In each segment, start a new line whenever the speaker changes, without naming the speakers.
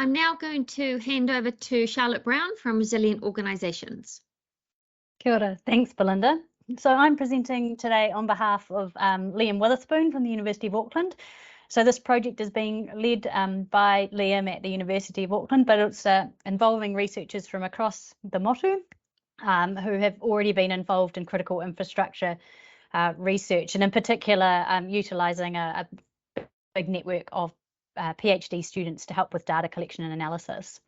I'm now going to hand over to Charlotte Brown from Resilient Organisations.
Kia ora. Thanks, Belinda. So I'm presenting today on behalf of Liam Witherspoon from the University of Auckland. So this project is being led by Liam at the University of Auckland, but it's involving researchers from across the motu who have already been involved in critical infrastructure research, and in particular utilising a big network of PhD students to help with data collection and analysis.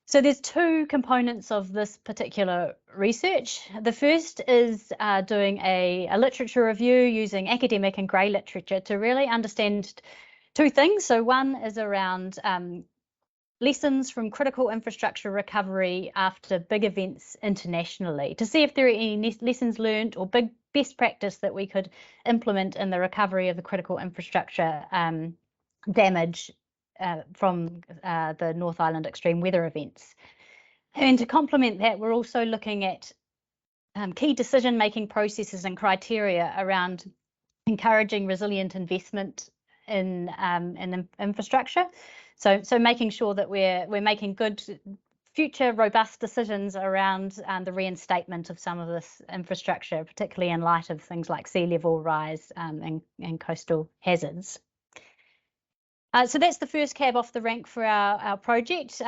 So there's two components of this particular research. The first is doing a literature review using academic and grey literature to really understand two things. So one is around lessons from critical infrastructure recovery after big events internationally, to see if there are any lessons learned or big best practice that we could implement in the recovery of the critical infrastructure damage from the North Island extreme weather events. And to complement that, we're also looking at key decision-making processes and criteria around encouraging resilient investment in infrastructure. So making sure that we're making good future robust decisions around the reinstatement of some of this infrastructure, particularly in light of things like sea level rise and coastal hazards. So that's the first cab off the rank for our project,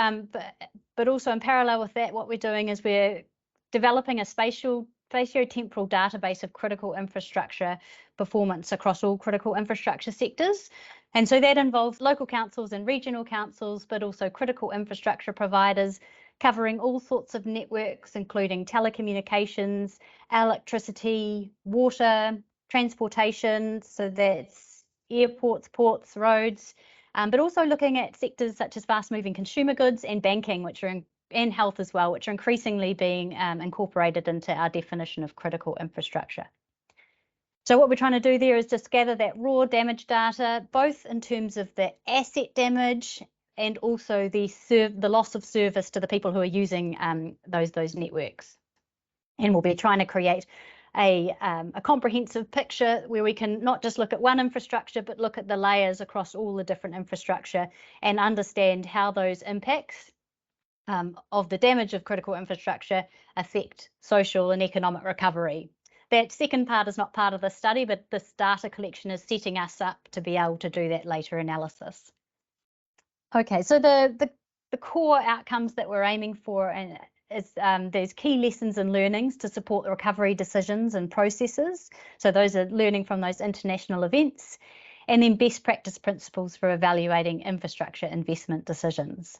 but also in parallel with that, what we're doing is we're developing a spatiotemporal database of critical infrastructure performance across all critical infrastructure sectors. And so that involves local councils and regional councils, but also critical infrastructure providers covering all sorts of networks, including telecommunications, electricity, water, transportation, so that's airports, ports, roads, but also looking at sectors such as fast-moving consumer goods and banking, which are and health as well, which are increasingly being incorporated into our definition of critical infrastructure. So what we're trying to do there is just gather that raw damage data, both in terms of the asset damage and also the loss of service to the people who are using those networks. And we'll be trying to create a comprehensive picture where we can not just look at one infrastructure, but look at the layers across all the different infrastructure and understand how those impacts of the damage of critical infrastructure affect social and economic recovery. That second part is not part of the study, but this data collection is setting us up to be able to do that later analysis. Okay, so the core outcomes that we're aiming for is there's key lessons and learnings to support the recovery decisions and processes. So those are learning from those international events, and then best practice principles for evaluating infrastructure investment decisions.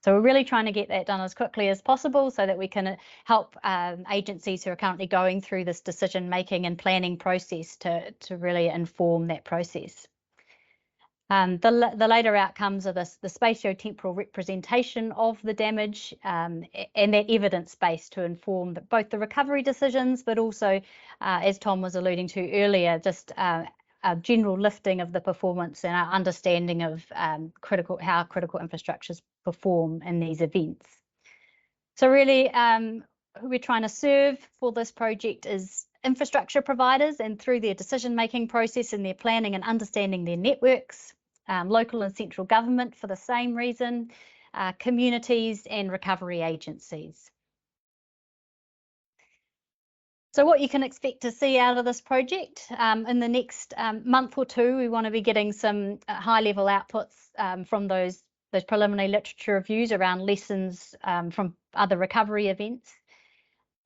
So we're really trying to get that done as quickly as possible so that we can help agencies who are currently going through this decision-making and planning process to really inform that process. The later outcomes are the spatiotemporal representation of the damage and that evidence base to inform both the recovery decisions, but also, as Tom was alluding to earlier, just a general lifting of the performance and our understanding of how critical infrastructures perform in these events. So really, who we're trying to serve for this project is infrastructure providers, and through their decision-making process and their planning and understanding their networks, local and central government for the same reason, communities and recovery agencies. So what you can expect to see out of this project in the next month or two, we want to be getting some high-level outputs from those preliminary literature reviews around lessons from other recovery events.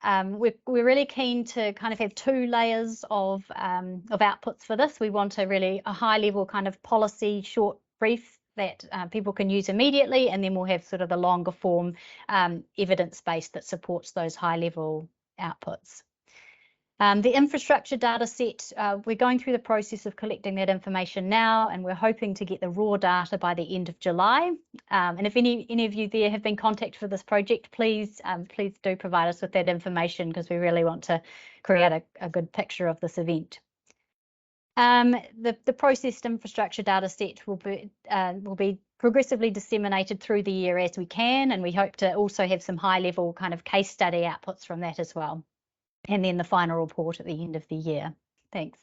We're really keen to kind of have two layers of outputs for this. We want a high-level kind of policy short brief that people can use immediately, and then we'll have sort of the longer form evidence base that supports those high-level outputs. The infrastructure data set, we're going through the process of collecting that information now, and we're hoping to get the raw data by the end of July. And if any of you there have been contacted for this project, please do provide us with that information, because we really want to create a good picture of this event. The processed infrastructure data set will be progressively disseminated through the year as we can, and we hope to also have some high-level kind of case study outputs from that as well. And then the final report at the end of the year. Thanks.